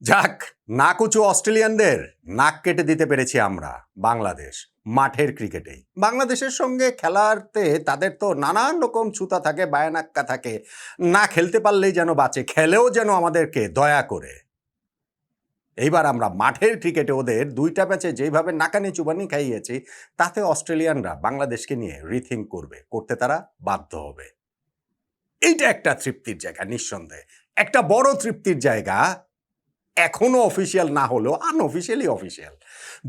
যাক, নাকুচু অস্ট্রেলিয়ানদের নাক কেটে দিতে পেরেছি আমরা বাংলাদেশ মাঠের ক্রিকেটেই। বাংলাদেশের সঙ্গে খেলাতে তাদের তো নানান রকম ছুতা থাকে, বায়ানাক্কা থাকে, না খেলতে পারলেই যেন বাঁচে, খেলেও যেন আমাদেরকে দয়া করে। এইবার আমরা মাঠের ক্রিকেটে ওদের দুইটা ম্যাচে যেভাবে নাকানি চুবানি খাইয়েছি, তাতে অস্ট্রেলিয়ানরা বাংলাদেশকে নিয়ে রিথিঙ্ক করতে তারা বাধ্য হবে। এইটা একটা তৃপ্তির জায়গা, নিঃসন্দেহে একটা বড় তৃপ্তির জায়গা। এখনো অফিসিয়াল না হলেও আনঅফিসিয়ালি অফিসিয়াল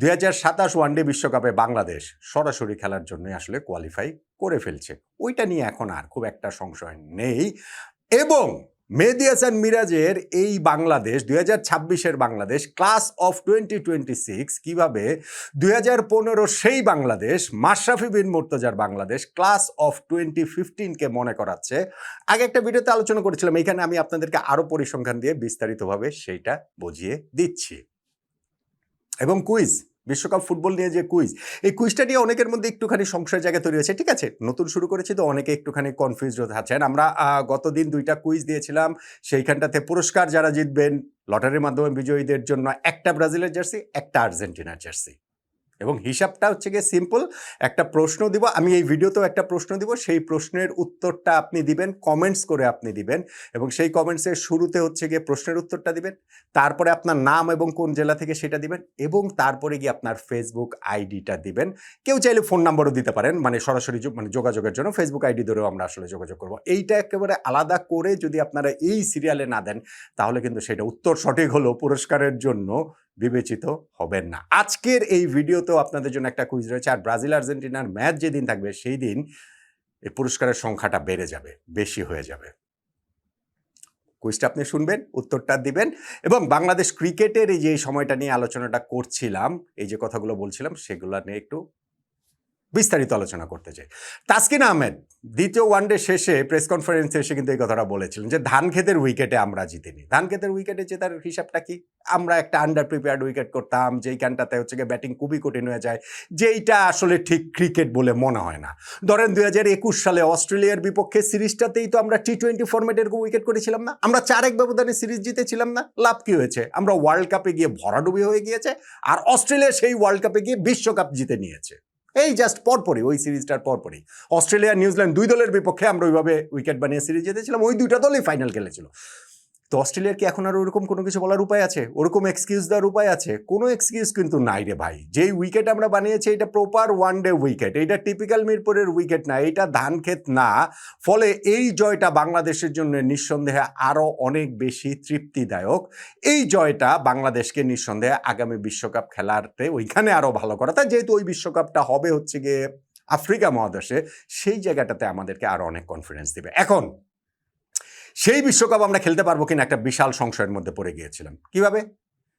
2027 ওয়ানডে বিশ্বকাপে বাংলাদেশ সরাসরি খেলার জন্য আসলে কোয়ালিফাই করে ফেলছে। ওইটা নিয়ে এখন আর খুব একটা সংশয় নেই। এবং মেহেদী হাসান মিরাজের এই বাংলাদেশ 2026-এর বাংলাদেশ ক্লাস অফ 2026 কিভাবে 2015 সেই বাংলাদেশ মাশরাফি বিন মুর্তজার বাংলাদেশ ক্লাস অফ 2015-কে মনে করাচ্ছে। আগে একটা ভিডিওতে আলোচনা করেছিলাম, এখানে আমি আপনাদেরকে আরো পরিসংখ্যান দিয়ে বিস্তারিতভাবে সেইটা বুঝিয়ে দিচ্ছি। এবং কুইজ, বিশ্বকাপ ফুটবল নিয়ে যে কুইজ, এই কুইজটা নিয়ে অনেকের মধ্যে একটুখানি সংশয়ের জায়গা তৈরি হয়েছে। ঠিক আছে, নতুন শুরু করেছি তো অনেকে একটুখানি কনফিউজড আছেন। আমরা গতদিন 2টা কুইজ দিয়েছিলাম, সেইখানটাতে পুরস্কার যারা জিতবেন লটারির মাধ্যমে বিজয়ীদের জন্য একটা ব্রাজিলের জার্সি, একটা আর্জেন্টিনার জার্সি। এবং হিসাবটা হচ্ছে গিয়ে সিম্পল, একটা প্রশ্ন দিব, আমি এই ভিডিওতেও একটা প্রশ্ন দিব, সেই প্রশ্নের উত্তরটা আপনি দিবেন, কমেন্টস করে আপনি দিবেন, এবং সেই কমেন্টসের শুরুতে হচ্ছে গিয়ে প্রশ্নের উত্তরটা দিবেন, তারপরে আপনার নাম এবং কোন জেলা থেকে সেটা দিবেন, এবং তারপরে গিয়ে আপনার ফেসবুক আইডিটা দিবেন। কেউ চাইলে ফোন নাম্বারও দিতে পারেন, মানে সরাসরি যোগাযোগের জন্য ফেসবুক আইডি ধরেও আমরা আসলে যোগাযোগ করবো। এইটা একেবারে আলাদা করে যদি আপনারা এই সিরিয়ালে না দেন, তাহলে কিন্তু সেটা উত্তর সঠিক হলেও পুরস্কারের জন্য বিবেচিত হবেন না। আজকের এই ভিডিওতেও আপনাদের জন্য একটা কুইজ রয়েছে, আর ব্রাজিল আর্জেন্টিনার ম্যাচ যেদিন থাকবে সেই দিন এই পুরস্কারের সংখ্যাটা বেড়ে যাবে, বেশি হয়ে যাবে। কুইজটা আপনি শুনবেন, উত্তরটা দিবেন, এবং বাংলাদেশ ক্রিকেটের এই যে সময়টা নিয়ে আলোচনাটা করছিলাম, এই যে কথাগুলো বলছিলাম, সেগুলো নিয়ে একটু বিস্তারিত আলোচনা করতে চাই। তাসকিন আহমেদ দ্বিতীয় ওয়ানডে শেষে প্রেস কনফারেন্সে এসে কিন্তু এই কথাটা বলেছিলেন যে ধানক্ষেতের উইকেটে আমরা জিতিনি। ধানক্ষেতের উইকেটে জেতার হিসাবটা কি? আমরা একটা আন্ডার প্রিপেয়ার্ড উইকেট করতাম, যেইখানটাতে হচ্ছে গিয়ে ব্যাটিং খুবই কঠিন হয়ে যায়, যেইটা আসলে ঠিক ক্রিকেট বলে মনে হয় না। ধরেন 2021 সালে অস্ট্রেলিয়ার বিপক্ষে সিরিজটাতেই তো আমরা T20 ফরম্যাটের উইকেট করেছিলাম না, আমরা 4-1 ব্যবধানে সিরিজ জিতেছিলাম না। লাভ কি হয়েছে? আমরা ওয়ার্ল্ড কাপে গিয়ে ভরাডুবি হয়ে গিয়েছে, আর অস্ট্রেলিয়া সেই ওয়ার্ল্ড কাপে গিয়ে বিশ্বকাপ জিতে নিয়েছে। এই জাস্ট পরপরই, ওই সিরিজটার পরপরই অস্ট্রেলিয়া নিউজিল্যান্ড 2 দলের বিপক্ষে আমরা ওইভাবে উইকেট বানিয়ে সিরিজ জিতেছিলাম, ওই 2টা দলই ফাইনাল খেলেছিল। তো অস্ট্রেলিয়ার কি এখন আর ওরকম কোনো কিছু বলার উপায় আছে? ওরকম এক্সকিউজ দেওয়ার উপায় আছে? কোনো এক্সকিউজ কিন্তু নাই রে ভাই। যেই উইকেট আমরা বানিয়েছি এটা প্রপার ওয়ানডে উইকেট, এইটা টিপিক্যাল মিরপুরের উইকেট না, এইটা ধানক্ষেত না। ফলে এই জয়টা বাংলাদেশের জন্য নিঃসন্দেহে আরও অনেক বেশি তৃপ্তিদায়ক। এই জয়টা বাংলাদেশকে নিঃসন্দেহে আগামী বিশ্বকাপ খেলাতে ওইখানে আরও ভালো করা, তাই যেহেতু ওই বিশ্বকাপটা হবে হচ্ছে গিয়ে আফ্রিকা মহাদেশে, সেই জায়গাটাতে আমাদেরকে আরও অনেক কনফিডেন্স দিবে। এখন সেই বিশ্বকাপ আমরা খেলতে পারবো কিনা একটা বিশাল সংশয়ের মধ্যে পড়ে গিয়েছিলাম। কিভাবে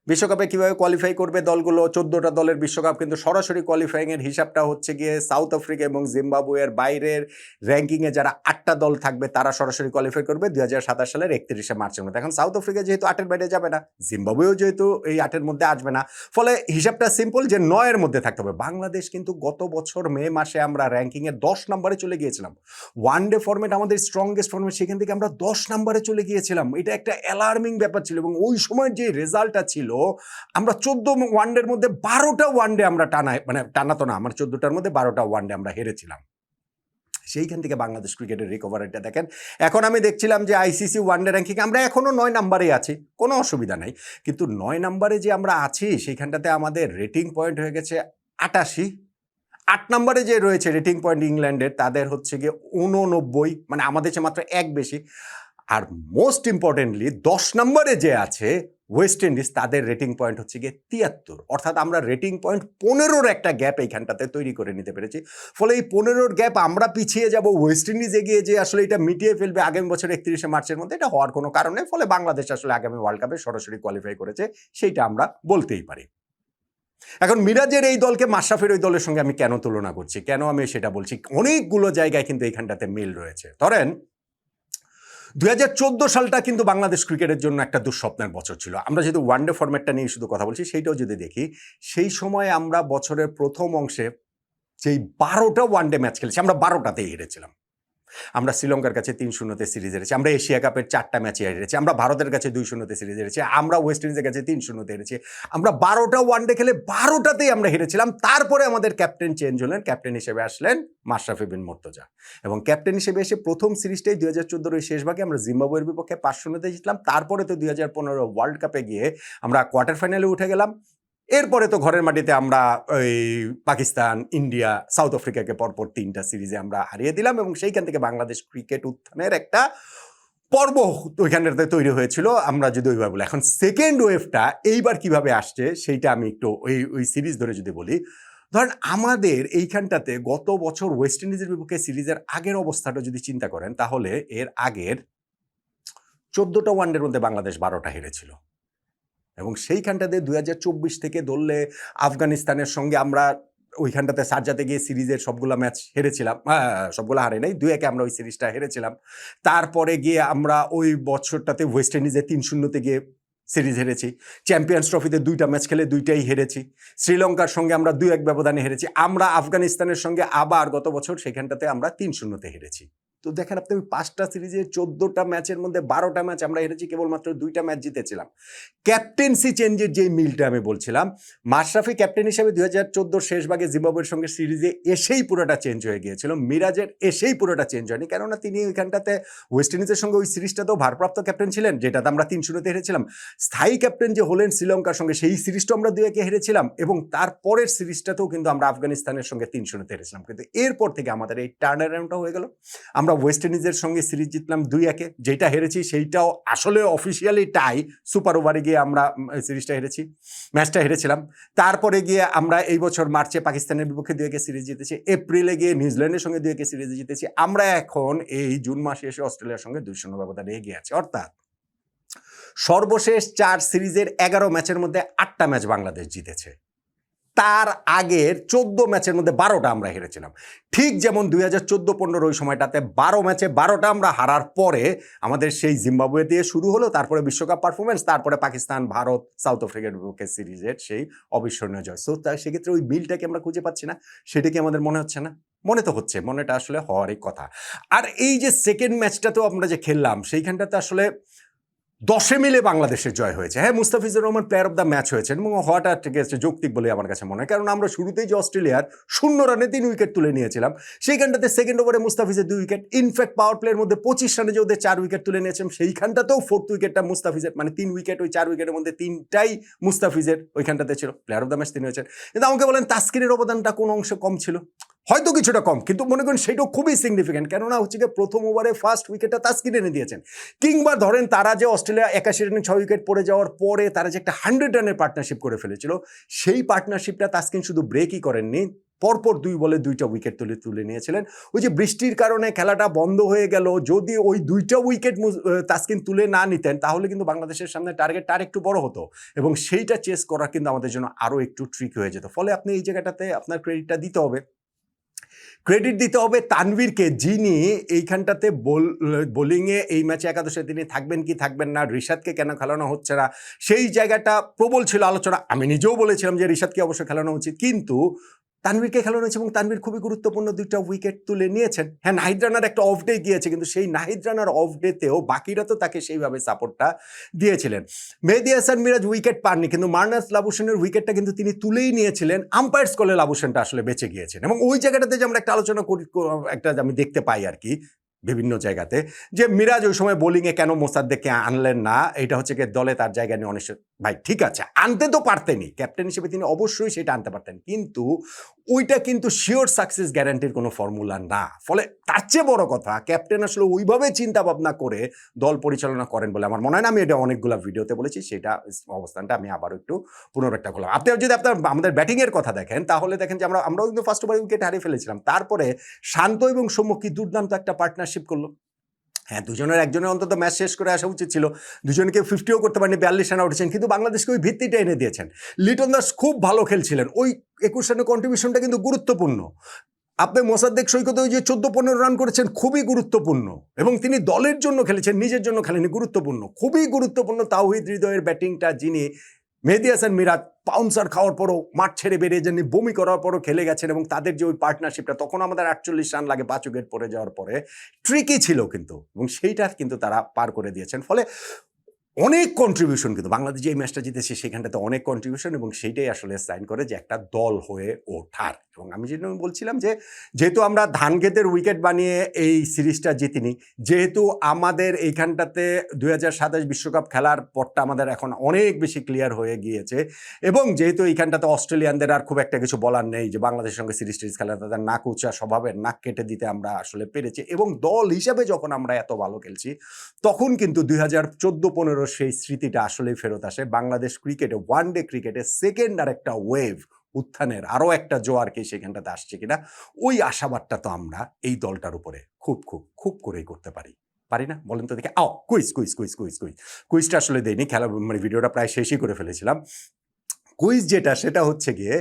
বিশ্বকাপে কিভাবে কোয়ালিফাই করবে দলগুলো? 14টা দলের বিশ্বকাপ, কিন্তু সরাসরি কোয়ালিফাইংয়ের হিসাবটা হচ্ছে গিয়ে সাউথ আফ্রিকা এবং জিম্বাবুয়ের বাইরের র্যাঙ্কিংয়ে যারা 8টা দল থাকবে তারা সরাসরি কোয়ালিফাই করবে 2027 সালের 31শে মার্চের মধ্যে। এখন সাউথ আফ্রিকা যেহেতু 8-এর বাইরে যাবে না, জিম্বাবুয়েও যেহেতু এই 8-এর মধ্যে আসবে না, ফলে হিসাবটা সিম্পল যে 9-এর মধ্যে থাকতে হবে। বাংলাদেশ কিন্তু গত বছর মে মাসে আমরা র্যাঙ্কিংয়ে 10 নম্বরে চলে গিয়েছিলাম। ওয়ানডে ফরম্যাট আমাদের স্ট্রংগেস্ট ফরম্যাট, সেখান থেকে আমরা 10 নম্বরে চলে গিয়েছিলাম। এটা একটা অ্যালার্মিং ব্যাপার ছিল, এবং ওই সময় যে রেজাল্টটা ছিল, আমরা 14 ওয়ানডের মধ্যে 12টা ওয়ানডে আমরা টানা তো না, আমার 14টার মধ্যে 12টা ওয়ানডে আমরা হেরেছিলাম। সেইখান থেকে বাংলাদেশ ক্রিকেটের রিকভারিটা দেখেন। এখন আমি দেখছিলাম যে আইসিসি ওয়ানডে র্যাঙ্কিং আমরা এখনও 9 নম্বরেই আছি, কোনো অসুবিধা নাই, কিন্তু 9 নম্বরে যে আমরা আছি সেইখানটাতে আমাদের রেটিং পয়েন্ট হয়ে গেছে 88। 8 নম্বরে যে রয়েছে রেটিং পয়েন্ট ইংল্যান্ডের, তাদের হচ্ছে গিয়ে 89, মানে আমাদের চেয়ে মাত্র 1 বেশি। আর মোস্ট ইম্পর্টেন্টলি 10 নম্বরে যে আছে ওয়েস্ট ইন্ডিজ, তাদের রেটিং পয়েন্ট হচ্ছে গিয়ে 73। অর্থাৎ আমরা রেটিং পয়েন্ট 15-র একটা গ্যাপ এইখানটাতে তৈরি করে নিতে পেরেছি। ফলে এই 15-র গ্যাপ আমরা পিছিয়ে যাব, ওয়েস্ট ইন্ডিজ এগিয়ে যে আসলে এটা মিটিয়ে ফেলবে আগামী বছর 31শে মার্চের মধ্যে, এটা হওয়ার কোনো কারণ নেই। ফলে বাংলাদেশ আসলে আগামী ওয়ার্ল্ড কাপে সরাসরি কোয়ালিফাই করেছে, সেইটা আমরা বলতেই পারি। এখন মিরাজের এই দলকে মাশরাফির ওই দলের সঙ্গে আমি কেন তুলনা করছি, কেন আমি সেটা বলছি, অনেকগুলো জায়গায় কিন্তু এইখানটাতে মিল রয়েছে। ধরেন 2014 সালটা কিন্তু বাংলাদেশ ক্রিকেটের জন্য একটা দুঃস্বপ্নের বছর ছিল। আমরা যেহেতু ওয়ানডে ফরম্যাটটা নিয়ে শুধু কথা বলছি, সেইটাও যদি দেখি, সেই সময় আমরা বছরের প্রথম অংশে যেই 12টা ওয়ানডে ম্যাচ খেলেছি, আমরা 12টাতেই হেরেছিলাম। আমরা শ্রীলঙ্কার কাছে 3-0 সিরিজ হেরেছি, আমরা এশিয়া কাপের 4টা ম্যাচে হেরেছি, আমরা ভারতের কাছে 2-0 সিরিজ হেরেছি, আমরা ওয়েস্ট ইন্ডিজের কাছে 3-0 হেরেছি, আমরা 12টা ওয়ানডে খেলে 12টাতেই আমরা হেরেছিলাম। তারপরে আমাদের ক্যাপ্টেন চেঞ্জ হলেন, ক্যাপ্টেন হিসেবে আসলেন মাশরাফি বিন মুর্তজা, এবং ক্যাপ্টেন হিসেবে এসে প্রথম সিরিজটাই 2014 ওই শেষ ভাগে আমরা জিম্বাবুয়ের বিপক্ষে 5-0 জিতলাম। তারপরে তো 2015 ওয়ার্ল্ড কাপে গিয়ে আমরা কোয়ার্টার ফাইনালে উঠে গেলাম। এরপরে তো ঘরের মাটিতে আমরা ওই পাকিস্তান, ইন্ডিয়া, সাউথ আফ্রিকাকে পরপর 3টা সিরিজে আমরা হারিয়ে দিলাম, এবং সেইখান থেকে বাংলাদেশ ক্রিকেট উত্থানের একটা পর্ব ওইখানটাতে তৈরি হয়েছিল, আমরা যদি ওইভাবে বলি। এখন সেকেন্ড ওয়েভটা এইবার কিভাবে আসছে সেইটা আমি একটু ওই সিরিজ ধরে যদি বলি। ধরেন আমাদের এইখানটাতে গত বছর ওয়েস্ট ইন্ডিজের বিপক্ষে সিরিজের আগের অবস্থাটা যদি চিন্তা করেন, তাহলে এর আগের 14টা ওয়ানডের মধ্যে বাংলাদেশ 12টা হেরেছিল, এবং সেইখানটাতে 2024 থেকে ধরলে আফগানিস্তানের সঙ্গে আমরা ওইখানটাতে সারজাতে গিয়ে সিরিজের সবগুলো ম্যাচ হেরেছিলাম, সবগুলো হারে নাই, 2-1 আমরা ওই সিরিজটা হেরেছিলাম। তারপরে গিয়ে আমরা ওই বছরটাতে ওয়েস্ট ইন্ডিজে 3-0 গিয়ে সিরিজ হেরেছি, চ্যাম্পিয়ন্স ট্রফিতে 2টা ম্যাচ খেলে 2টাই হেরেছি, শ্রীলঙ্কার সঙ্গে আমরা 2-1 ব্যবধানে হেরেছি, আমরা আফগানিস্তানের সঙ্গে আবার গত বছর সেখানটাতে আমরা 3-0 হেরেছি। তো দেখেন আপনি, ওই 5টা সিরিজের 14টা ম্যাচের মধ্যে 12টা ম্যাচ আমরা হেরেছি, কেবলমাত্র 2টা ম্যাচ জিতেছিলাম। ক্যাপ্টেন্সি চেঞ্জের যে মিলটা আমি বলছিলাম, মাশরাফি ক্যাপ্টেন হিসেবে 2014 শেষ ভাগে জিম্বাবুয়ের সঙ্গে সিরিজে এসেই পুরোটা চেঞ্জ হয়ে গিয়েছিল, মিরাজের এসেই পুরোটা চেঞ্জ হয়নি, কেননা তিনি ওইখানটাতে ওয়েস্ট ইন্ডিজের সঙ্গে ওই সিরিজটাতেও ভারপ্রাপ্ত ক্যাপ্টেন ছিলেন, যেটাতে আমরা 3-0 হেরেছিলাম। স্থায়ী ক্যাপ্টেন যে হলেন শ্রীলঙ্কার সঙ্গে, সেই সিরিজটা আমরা 2-1 হেরেছিলাম, এবং তারপরের সিরিজটাতেও কিন্তু আমরা আফগানিস্তানের সঙ্গে 3-0 হেরেছিলাম। কিন্তু এরপর থেকে আমাদের এই টার্ন অ্যারাউন্ডটা হয়ে গেল, আমরা ওয়েস্ট ইন্ডিজের সঙ্গে সিরিজ জিতলাম 2-1, যেটা হেরেছি সেইটাও আসলে অফিসিয়ালি টাই, সুপার ওভারে গিয়ে আমরা সিরিজটা হেরেছি, ম্যাচটা হেরেছিলাম। তারপরে গিয়ে আমরা এই বছর মার্চে পাকিস্তানের বিপক্ষে 2-1 সিরিজ জিতেছি, এপ্রিলে গিয়ে নিউজিল্যান্ডের সঙ্গে 2-1 সিরিজ জিতেছি, আমরা এখন এই জুন মাসে এসে অস্ট্রেলিয়ার সঙ্গে 2-0 ব্যবধানে এগিয়ে আছি। অর্থাৎ সর্বশেষ 4 সিরিজের 11 ম্যাচের মধ্যে 8টা ম্যাচ বাংলাদেশ জিতেছে, তার আগের 14 ম্যাচের মধ্যে 12টা আমরা হেরেছিলাম। ঠিক যেমন 2014-15 ওই সময়টাতে 12 ম্যাচে 12টা আমরা হারার পরে আমাদের সেই জিম্বাবুয়ে দিয়ে শুরু হলো, তারপরে বিশ্বকাপ পারফরমেন্স, তারপরে পাকিস্তান, ভারত, সাউথ আফ্রিকার বিপক্ষে সিরিজের সেই অবিস্মরণীয় জয়। সো তাই সেক্ষেত্রে ওই মিলটাকে আমরা খুঁজে পাচ্ছি না, সেটা কি আমাদের মনে হচ্ছে না? মনে তো হচ্ছে, মনেটা আসলে হওয়ারই কথা। আর এই যে সেকেন্ড ম্যাচটাতেও আমরা যে খেললাম, সেইখানটাতে আসলে 10 মিলে বাংলাদেশের জয় হয়েছে। হ্যাঁ, Mustafizur Rahman player of the match হয়েছেন, এবং হওয়াটা ঠিক আছে, যৌক্তিক বলে আমার কাছে মনে হয়, কারণ আমরা শুরুতেই যে অস্ট্রেলিয়ার 0 রানে 3 উইকেট তুলে নিয়েছিলাম, সেইখানটাতে সেকেন্ড ওভারে মুস্তাফিজের 2 উইকেট, ইনফ্যাক্ট পাওয়ার প্লের মধ্যে 25 রানে যে ওদের 4 উইকেট তুলে নিয়েছিলাম, সেইখানটাতেও 4th উইকেটটা মুস্তাফিজের, মানে 3 উইকেট, ওই 4 উইকেটের মধ্যে 3টাই মুস্তাফিজের ওইখানটাতে ছিল, প্লেয়ার অফ দ্য ম্যাচ তিনি হয়েছেন। কিন্তু আমাকে বলেন তাসকিনের অবদানটা কোন অংশে কম ছিল? হয়তো কিছুটা কম, কিন্তু মনে করেন সেটাও খুবই সিগনিফিক্যান্ট, কেননা হচ্ছে গিয়ে প্রথম ওভারে ফার্স্ট উইকেটটা তাসকিন এনে দিয়েছেন। কিংবা ধরেন তারা যে অস্ট্রেলিয়া 81 রানে 6 উইকেট পড়ে যাওয়ার পরে তারা যে একটা 100 রানের পার্টনারশিপ করে ফেলেছিল, সেই পার্টনারশিপটা তাসকিন শুধু ব্রেকই করেননি, পরপর 2 বলে 2টা উইকেট তুলে নিয়েছিলেন। ওই যে বৃষ্টির কারণে খেলাটা বন্ধ হয়ে গেল, যদি ওই 2টা উইকেট তাসকিন তুলে না নিতেন, তাহলে কিন্তু বাংলাদেশের সামনে টার্গেটটা আর একটু বড় হতো, এবং সেইটা চেস করা কিন্তু আমাদের জন্য আরও একটু ট্রিক হয়ে যেত। ফলে আপনি এই জায়গাটাতে আপনার ক্রেডিটটা দিতে হবে, ক্রেডিট দিতে হবে তানভীরকে, যিনি এইখানটাতে বোলিংয়ে এই ম্যাচে একাদশে তিনি থাকবেন কি থাকবেন না, রিশাদকে কেন খেলানো হচ্ছে না, সেই জায়গাটা প্রবল ছিল আলোচনা। আমি নিজেও বলেছিলাম যে রিশাদকে অবশ্যই খেলানো উচিত, কিন্তু তানভীরকে খেলানো হয়েছে, এবং তানভীর খুবই গুরুত্বপূর্ণ 2টা উইকেট তুলে নিয়েছেন। হ্যাঁ, নাহিদ রানার একটা অফ ডে গিয়েছে, কিন্তু সেই নাহিদ রানার অফ ডেতেও বাকিরা তো তাকে সেইভাবে সাপোর্টটা দিয়েছিলেন। মেহেদী হাসান মিরাজ উইকেট পাননি, কিন্তু মার্নাস লাবুসেনের উইকেটটা কিন্তু তিনি তুলেই নিয়েছিলেন, আম্পায়ার্স কলে লাবুসেনটা আসলে বেঁচে গিয়েছেন। এবং ওই জায়গাটাতে যে আমরা একটা আলোচনা করি, একটা আমি দেখতে পাই আর কি বিভিন্ন জায়গাতে, যে মিরাজ ওই সময় বোলিংয়ে কেন মোসাদ্দেককে আনলেন না, এটা হচ্ছে কি দলে তার জায়গা নিয়ে অনেক, ভাই ঠিক আছে, আনতে তো পারতেনই, ক্যাপ্টেন হিসেবে তিনি অবশ্যই সেটা আনতে পারতেন, কিন্তু ওইটা কিন্তু শিওর সাকসেস গ্যারান্টির কোনো ফর্মুলা না। ফলে তার চেয়ে বড় কথা, ক্যাপ্টেন আসলে ওইভাবে চিন্তা ভাবনা করে দল পরিচালনা করেন বলে আমার মনে হয় না। আমি এটা অনেকগুলো ভিডিওতে বলেছি, সেটা অবস্থানটা আমি আবারও একটু পুনরাবৃত্তি করলাম। আপনি যদি আমাদের ব্যাটিংয়ের কথা দেখেন, তাহলে দেখেন যে আমরাও কিন্তু ফার্স্ট ওভারে উইকেট হারিয়ে ফেলেছিলাম, তারপরে শান্ত এবং সৌম্য কি দুর্দান্ত একটা পার্টনারশিপ করলো। হ্যাঁ, দুজনের একজনের অন্তত ম্যাচ শেষ করে আসা উচিত ছিল, দুজনকে 50ও করতে পারেনি, 42 রানে উঠেছেন, কিন্তু বাংলাদেশকে ওই ভিত্তিটা এনে দিয়েছেন। লিটন দাস খুব ভালো খেলছিলেন, ওই 21 রানের কন্ট্রিবিউশনটা কিন্তু গুরুত্বপূর্ণ। আপনি মোসাদ্দেক সৈকতে ওই যে 14-15 রান করেছেন, খুবই গুরুত্বপূর্ণ, এবং তিনি দলের জন্য খেলেছেন, নিজের জন্য খেলেনি, গুরুত্বপূর্ণ, খুবই গুরুত্বপূর্ণ। তাওহিদ হৃদয়ের ব্যাটিংটা যিনি মেহেদী হাসান মিরাজ পাউন্সার খাওয়ার পরও মাঠ ছেড়ে বেরিয়ে যাননি, বমি করার পরও খেলে গেছেন এবং তাদের যে ওই পার্টনারশিপটা, তখন আমাদের 48 রান লাগে 5 উইকেট পড়ে যাওয়ার পরে, ট্রিকি ছিল কিন্তু, এবং সেইটা কিন্তু তারা পার করে দিয়েছেন। ফলে অনেক কন্ট্রিবিউশন কিন্তু বাংলাদেশ যে এই ম্যাচটা জিতেছে সেখানটাতে অনেক কন্ট্রিবিউশন, এবং সেইটাই আসলে সাইন করে যে একটা দল হয়ে ওঠার। এবং আমি যেটা বলছিলাম যে যেহেতু আমরা ধানক্ষেতের উইকেট বানিয়ে এই সিরিজটা জিতিনি, যেহেতু আমাদের এইখানটাতে 2027 বিশ্বকাপ খেলার পরটা আমাদের এখন অনেক বেশি ক্লিয়ার হয়ে গিয়েছে, এবং যেহেতু এইখানটাতে অস্ট্রেলিয়ানদের আর খুব একটা কিছু বলার নেই যে বাংলাদেশের সঙ্গে সিরিজ টিরিজ খেলা, তাদের নাক উঁচা স্বভাবের নাক কেটে দিতে আমরা আসলে পেরেছি, এবং দল হিসাবে যখন আমরা এত ভালো খেলছি তখন কিন্তু 2014-15 সেই স্মৃতিটা আসলেই ফেরত আসে। বাংলাদেশ ক্রিকেটে, ওয়ান ডে ক্রিকেটে সেকেন্ড আর একটা ওয়েভ, উত্থানের আরও একটা জোয়ার কি সেখানটাতে আসছে কিনা, ওই আশাবাদটা তো আমরা এই দলটার উপরে খুব খুব খুব করেই করতে পারি না? বলেন তো দেখে। কুইজটা আসলে দেয়নি, খেলা মানে ভিডিওটা প্রায় শেষই করে ফেলেছিলাম। কুইজ যেটা, সেটা হচ্ছে গিয়ে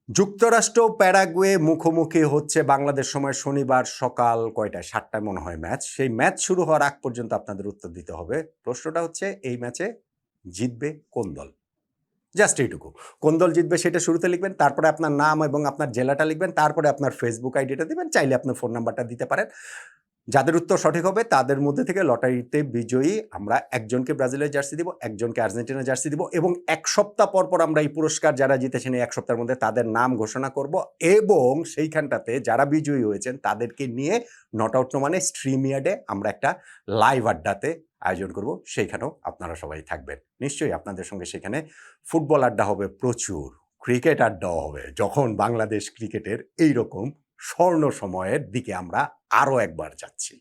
যুক্তরাষ্ট্র প্যারাগুয়ে মুখোমুখি হচ্ছে বাংলাদেশ সময় শনিবার সকাল কয়টায়, 7টায় মনে হয় ম্যাচ। সেই ম্যাচ শুরু হওয়ার আগ পর্যন্ত আপনাদের উত্তর দিতে হবে। প্রশ্নটা হচ্ছে এই ম্যাচে জিতবে কোন দল? জাস্ট এইটুকু। কোন দল জিতবে সেটা শুরুতে লিখবেন, তারপরে আপনার নাম এবং আপনার জেলাটা লিখবেন, তারপরে আপনার ফেসবুক আইডিটা দিবেন, চাইলে আপনার ফোন নাম্বারটা দিতে পারেন। যাদের উত্তর সঠিক হবে তাদের মধ্যে থেকে লটারিতে বিজয়ী আমরা একজনকে ব্রাজিলের জার্সি দিব, একজনকে আর্জেন্টিনার জার্সি দিব, এবং 1 সপ্তাহ পর পর আমরা এই পুরস্কার যারা জিতেছেন এই 1 সপ্তাহের মধ্যে তাদের নাম ঘোষণা করব, এবং সেইখানটাতে যারা বিজয়ী হয়েছেন তাদেরকে নিয়ে নট আউট নো মানে স্ট্রিমিয়ার্ডে আমরা একটা লাইভ আড্ডাতে আয়োজন করব, সেইখানেও আপনারা সবাই থাকবেন। নিশ্চয়ই আপনাদের সঙ্গে সেখানে ফুটবল আড্ডা হবে প্রচুর, ক্রিকেট আড্ডাও হবে, যখন বাংলাদেশ ক্রিকেটের এইরকম স্বর্ণ সময়ের দিকে আমরা আরও একবার যাচ্ছি।